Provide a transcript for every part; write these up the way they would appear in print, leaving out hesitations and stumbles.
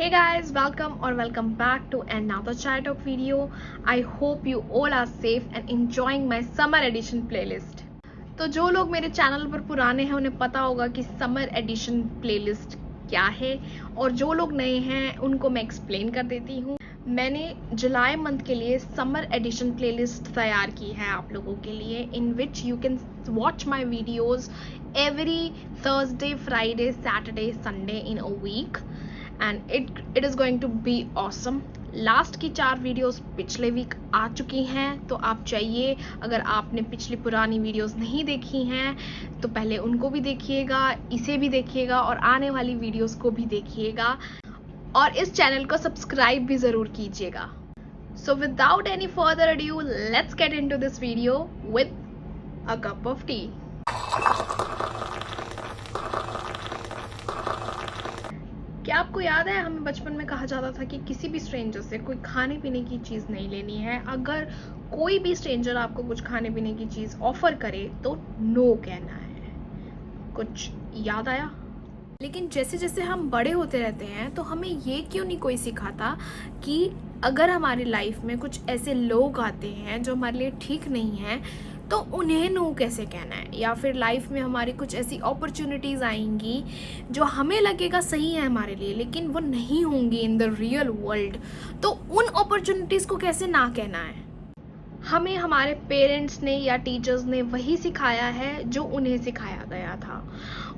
Hey guys, welcome or welcome back to another Chai Talk video. I hope you all are safe and enjoying my summer edition playlist. तो जो लोग मेरे channel पर पुराने हैं उन्हें पता होगा कि समर एडिशन प्लेलिस्ट क्या है, और जो लोग नए हैं उनको मैं एक्सप्लेन कर देती हूँ। मैंने जुलाई मंथ के लिए समर एडिशन प्लेलिस्ट तैयार की है आप लोगों के लिए, in which you can watch my videos every Thursday, Friday, Saturday, Sunday in a week, and it is going to be awesome. Last की 4 वीडियोस पिछले वीक आ चुकी हैं, तो आप चाहिए, अगर आपने पिछली पुरानी वीडियोस नहीं देखी हैं तो पहले उनको भी देखिएगा, इसे भी देखिएगा और आने वाली वीडियोस को भी देखिएगा, और इस चैनल को सब्सक्राइब भी ज़रूर कीजिएगा। So without any further adieu, let's get into this video with a cup of T. क्या आपको याद है, हमें बचपन में कहा जाता था कि किसी भी स्ट्रेंजर से कोई खाने पीने की चीज़ नहीं लेनी है। अगर कोई भी स्ट्रेंजर आपको कुछ खाने पीने की चीज़ ऑफर करे तो नो कहना है। कुछ याद आया? लेकिन जैसे जैसे हम बड़े होते रहते हैं तो हमें ये क्यों नहीं कोई सिखाता कि अगर हमारी लाइफ में कुछ ऐसे लोग आते हैं जो हमारे लिए ठीक नहीं हैं तो उन्हें नो कैसे कहना है, या फिर लाइफ में हमारी कुछ ऐसी अपॉर्चुनिटीज़ आएंगी जो हमें लगेगा सही है हमारे लिए लेकिन वो नहीं होंगी इन द रियल वर्ल्ड, तो उन अपॉर्चुनिटीज़ को कैसे ना कहना है। हमें हमारे पेरेंट्स ने या टीचर्स ने वही सिखाया है जो उन्हें सिखाया गया था,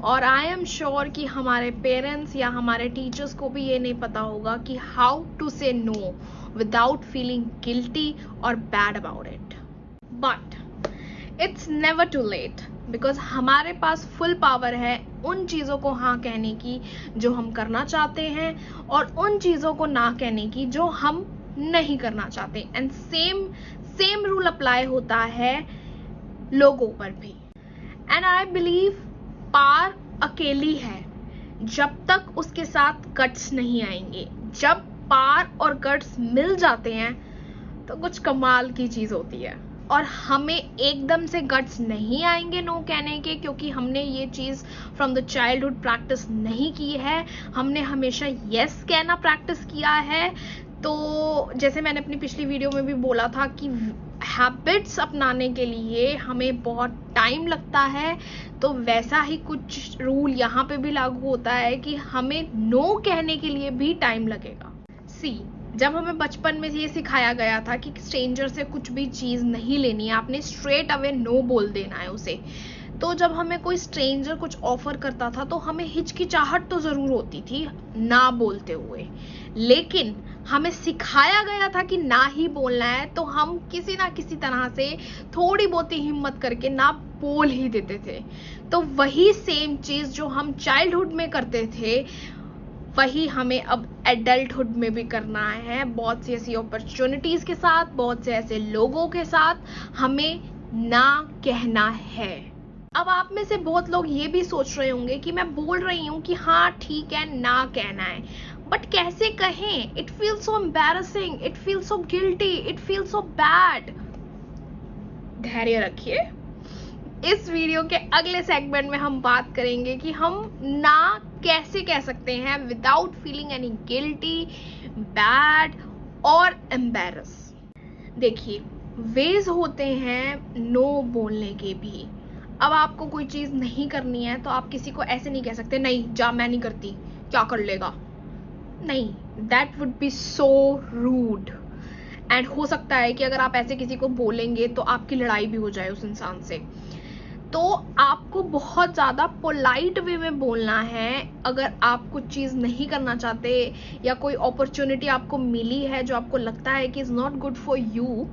और आई एम श्योर कि हमारे पेरेंट्स या हमारे टीचर्स को भी ये नहीं पता होगा कि how to say no without feeling guilty और bad about it. But it's never too late, because हमारे पास फुल पावर है उन चीज़ों को हाँ कहने की जो हम करना चाहते हैं, और उन चीज़ों को ना कहने की जो हम नहीं करना चाहते। एंड सेम रूल अप्लाई होता है लोगों पर भी। एंड आई बिलीव पार अकेली है जब तक उसके साथ गट्स नहीं आएंगे। जब पार और गट्स मिल जाते हैं तो कुछ कमाल की चीज़ होती है, और हमें एकदम से गट्स नहीं आएंगे नो कहने के, क्योंकि हमने ये चीज़ फ्रॉम द चाइल्डहुड प्रैक्टिस नहीं की है। हमने हमेशा यस कहना प्रैक्टिस किया है। तो जैसे मैंने अपनी पिछली वीडियो में भी बोला था कि हैबिट्स अपनाने के लिए हमें बहुत टाइम लगता है, तो वैसा ही कुछ रूल यहाँ पे भी लागू होता है कि हमें नो कहने के लिए भी टाइम लगेगा। जब हमें बचपन में ये सिखाया गया था कि स्ट्रेंजर से कुछ भी चीज़ नहीं लेनी है, आपने स्ट्रेट अवे नो बोल देना है उसे, तो जब हमें कोई स्ट्रेंजर कुछ ऑफर करता था तो हमें हिचकिचाहट तो ज़रूर होती थी ना बोलते हुए, लेकिन हमें सिखाया गया था कि ना ही बोलना है, तो हम किसी ना किसी तरह से थोड़ी बहुत ही हिम्मत करके ना बोल ही देते थे। तो वही सेम चीज़ जो हम चाइल्डहुड में करते थे वही हमें अब एडल्टहुड में भी करना है। बहुत सी ऐसी अपॉर्चुनिटीज़ के साथ, बहुत से ऐसे लोगों के साथ हमें ना कहना है। अब आप में से बहुत लोग ये भी सोच रहे होंगे कि मैं बोल रही हूँ कि हाँ ठीक है ना कहना है, बट कैसे कहें? It feels so embarrassing, it feels so guilty, it feels so bad. धैर्य रखिए, इस वीडियो के अगले सेगमेंट में हम बात करेंगे कि हम ना कैसे कह सकते हैं without feeling any guilty, bad और एम्बैरस। देखिए, वेज होते हैं नो बोलने के भी। अब आपको कोई चीज़ नहीं करनी है तो आप किसी को ऐसे नहीं कह सकते नहीं जा मैं नहीं करती, क्या कर लेगा। नहीं, that would be so rude. And हो सकता है कि अगर आप ऐसे किसी को बोलेंगे तो आपकी लड़ाई भी हो जाए उस इंसान से। तो आपको बहुत ज़्यादा पोलाइट वे में बोलना है। अगर आप कुछ चीज़ नहीं करना चाहते या कोई अपॉर्चुनिटी आपको मिली है जो आपको लगता है कि is not good for you,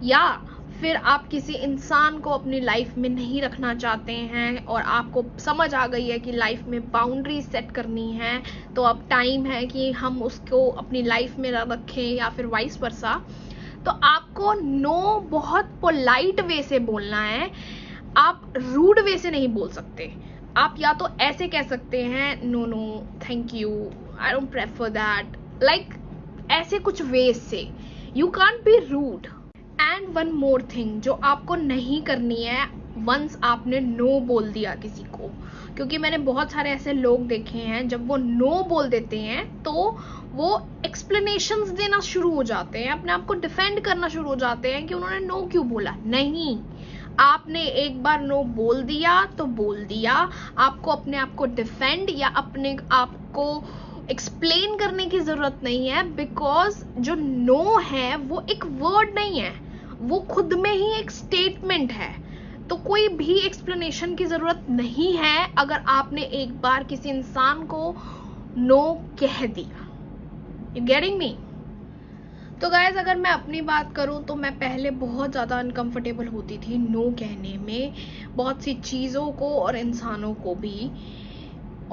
या फिर आप किसी इंसान को अपनी लाइफ में नहीं रखना चाहते हैं और आपको समझ आ गई है कि लाइफ में बाउंड्री सेट करनी है, तो अब टाइम है कि हम उसको अपनी लाइफ में रखें, या फिर वाइस वर्सा, तो आपको नो बहुत पोलाइट वे से बोलना है। आप रूड वे से नहीं बोल सकते। आप या तो ऐसे कह सकते हैं no no thank you, I don't prefer that, like ऐसे कुछ वेज से। You can't be rude. And one more thing जो आपको नहीं करनी है वंस आपने नो बोल दिया किसी को। क्योंकि मैंने बहुत सारे ऐसे लोग देखे हैं, जब वो नो बोल देते हैं तो वो एक्सप्लेनेशंस देना शुरू हो जाते हैं, अपने आप को डिफेंड करना शुरू हो जाते हैं कि उन्होंने नो क्यों बोला। नहीं, आपने एक बार नो बोल दिया तो बोल दिया। आपको अपने आप को डिफेंड या अपने आप को एक्सप्लेन करने की जरूरत नहीं है, बिकॉज जो नो है वो एक वर्ड नहीं है, वो खुद में ही एक स्टेटमेंट है। तो कोई भी एक्सप्लेनेशन की जरूरत नहीं है अगर आपने एक बार किसी इंसान को नो कह दिया। You getting me? तो गाइज, अगर मैं अपनी बात करूं तो मैं पहले बहुत ज़्यादा अनकंफर्टेबल होती थी नो कहने में, बहुत सी चीज़ों को और इंसानों को भी।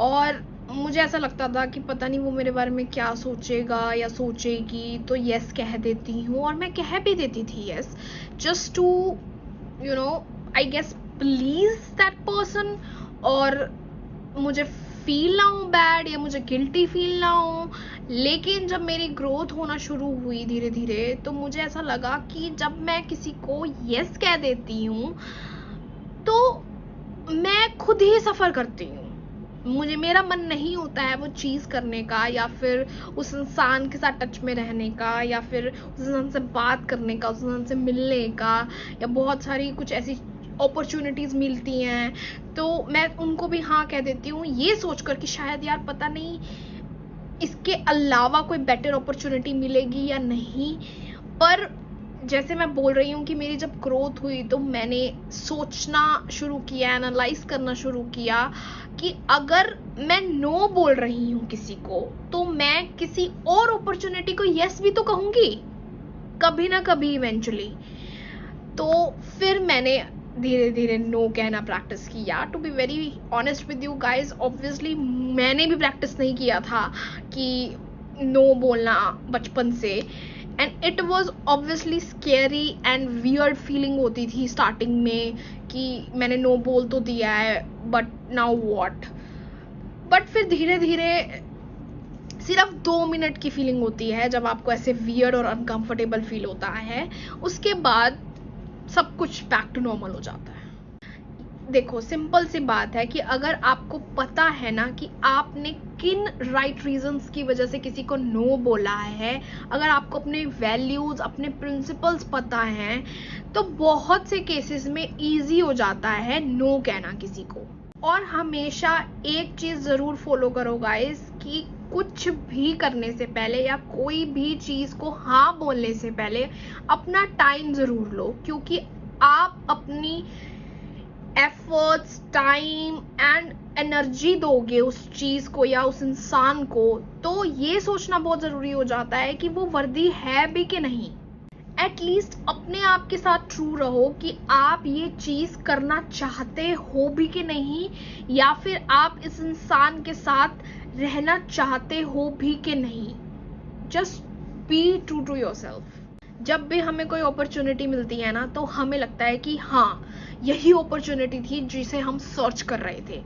और मुझे ऐसा लगता था कि पता नहीं वो मेरे बारे में क्या सोचेगा या सोचेगी, तो यस कह देती हूँ। और मैं कह भी देती थी yes, just to you know I guess please that person, और मुझे फील ना हो बैड या मुझे गिल्टी फील ना हो। लेकिन जब मेरी ग्रोथ होना शुरू हुई धीरे धीरे, तो मुझे ऐसा लगा कि जब मैं किसी को यस कह देती हूँ तो मैं खुद ही सफ़र करती हूँ। मेरा मन नहीं होता है वो चीज़ करने का, या फिर उस इंसान के साथ टच में रहने का, या फिर उस इंसान से बात करने का, उस इंसान से मिलने का, या बहुत सारी कुछ ऐसी अपॉर्चुनिटीज़ मिलती हैं तो मैं उनको भी हाँ कह देती हूँ, ये सोचकर कि शायद यार पता नहीं इसके अलावा कोई बेटर अपॉर्चुनिटी मिलेगी या नहीं। पर जैसे मैं बोल रही हूँ कि मेरी जब ग्रोथ हुई तो मैंने सोचना शुरू किया, एनालाइज करना शुरू किया कि अगर मैं नो बोल रही हूँ किसी को, तो मैं किसी और अपॉर्चुनिटी को यस भी तो कहूँगी कभी ना कभी इवेंचुअली। तो फिर मैंने धीरे धीरे नो कहना प्रैक्टिस किया। To be very honest with you guys, obviously मैंने भी प्रैक्टिस नहीं किया था कि नो बोलना बचपन से, and it was obviously scary and weird feeling होती थी स्टार्टिंग में कि मैंने नो बोल तो दिया है, बट नाउ व्हाट। बट फिर धीरे धीरे सिर्फ 2 मिनट की फीलिंग होती है जब आपको ऐसे वियर्ड और अनकंफर्टेबल फील होता है, उसके बाद सब कुछ बैक टू नॉर्मल हो जाता है। देखो, सिंपल सी बात है कि अगर आपको पता है ना कि आपने किन राइट रीजंस की वजह से किसी को नो बोला है, अगर आपको अपने वैल्यूज, अपने प्रिंसिपल्स पता हैं, तो बहुत से केसेस में इजी हो जाता है नो कहना किसी को। और हमेशा एक चीज जरूर फॉलो करो गाइस, कि कुछ भी करने से पहले या कोई भी चीज को हाँ बोलने से पहले अपना टाइम जरूर लो, क्योंकि आप अपनी एफर्ट्स, टाइम एंड एनर्जी दोगे उस चीज को या उस इंसान को, तो ये सोचना बहुत जरूरी हो जाता है कि वो वर्दी है भी कि नहीं। एटलीस्ट अपने आप के साथ ट्रू रहो कि आप ये चीज करना चाहते हो भी कि नहीं, या फिर आप इस इंसान के साथ रहना चाहते हो भी कि नहीं। Just be true to yourself. जब भी हमें कोई अपॉर्चुनिटी मिलती है ना, तो हमें लगता है कि हाँ, यही अपॉर्चुनिटी थी जिसे हम सर्च कर रहे थे।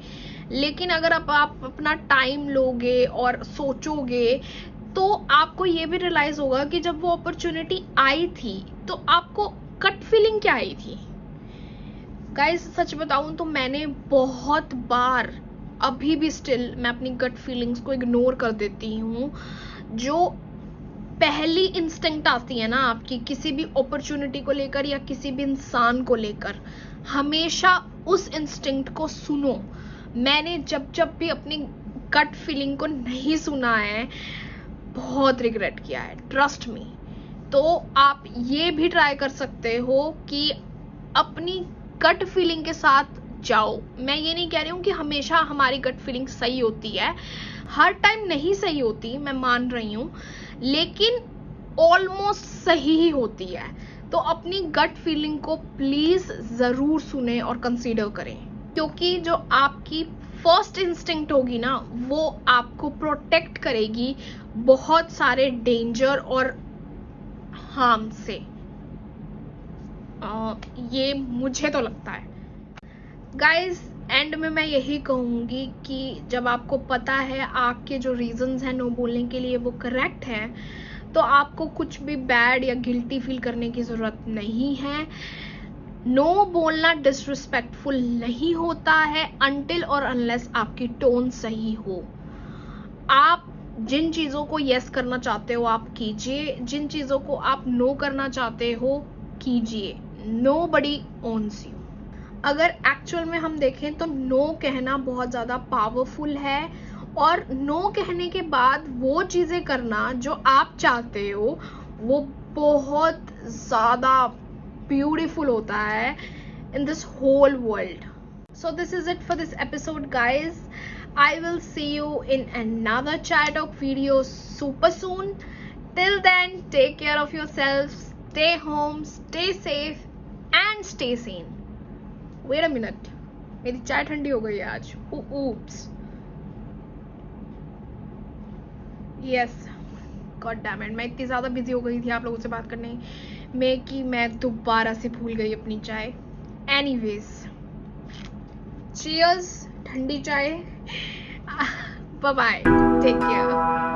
लेकिन अगर आप अपना टाइम लोगे और सोचोगे, तो आपको ये भी रियलाइज होगा कि जब वो अपॉर्चुनिटी आई थी तो आपको गट फीलिंग क्या आई थी। गाइस, सच बताऊं तो मैंने बहुत बार, अभी भी स्टिल मैं अपनी गट फीलिंग्स को इग्नोर कर देती हूँ। जो पहली इंस्टिंक्ट आती है ना आपकी किसी भी अपॉर्चुनिटी को लेकर या किसी भी इंसान को लेकर, हमेशा उस इंस्टिंक्ट को सुनो। मैंने जब जब भी अपनी गट फीलिंग को नहीं सुना है, बहुत रिग्रेट किया है, ट्रस्ट मी। तो आप ये भी ट्राई कर सकते हो कि अपनी गट फीलिंग के साथ जाओ। मैं ये नहीं कह रही हूँ कि हमेशा हमारी गट फीलिंग सही होती है, हर टाइम नहीं सही होती, मैं मान रही हूँ, लेकिन ऑलमोस्ट सही ही होती है। तो अपनी गट फीलिंग को प्लीज जरूर सुने और कंसीडर करें, क्योंकि जो आपकी फर्स्ट इंस्टिंक्ट होगी ना, वो आपको प्रोटेक्ट करेगी बहुत सारे डेंजर और हार्म से। ये मुझे तो लगता है। गाइज, एंड में मैं यही कहूँगी कि जब आपको पता है आपके जो रीजंस हैं नो बोलने के लिए वो करेक्ट हैं, तो आपको कुछ भी बैड या गिल्टी फील करने की ज़रूरत नहीं है। नो बोलना डिसरिस्पेक्टफुल नहीं होता है अनटिल और अनलेस आपकी टोन सही हो। आप जिन चीज़ों को यस करना चाहते हो आप कीजिए, जिन चीज़ों को आप नो करना चाहते हो कीजिए। Nobody owns you. अगर एक्चुअल में हम देखें तो नो कहना बहुत ज़्यादा पावरफुल है, और नो कहने के बाद वो चीज़ें करना जो आप चाहते हो वो बहुत ज़्यादा ब्यूटीफुल होता है in this whole world. So this is it for this episode, guys. I will see you in another Chai Talk video super soon. Till then, take care of yourselves, stay home, stay safe and stay sane. Wait a minute, मेरी चाय ठंडी हो गई है आज। oops. Yes, God damn it, मैं इतनी ज़्यादा बिजी हो गई थी आप लोगों से बात करने में कि मैं दोबारा से भूल गई अपनी चाय। एनीवेज, चीयर्स, ठंडी चाय। Bye bye, take care.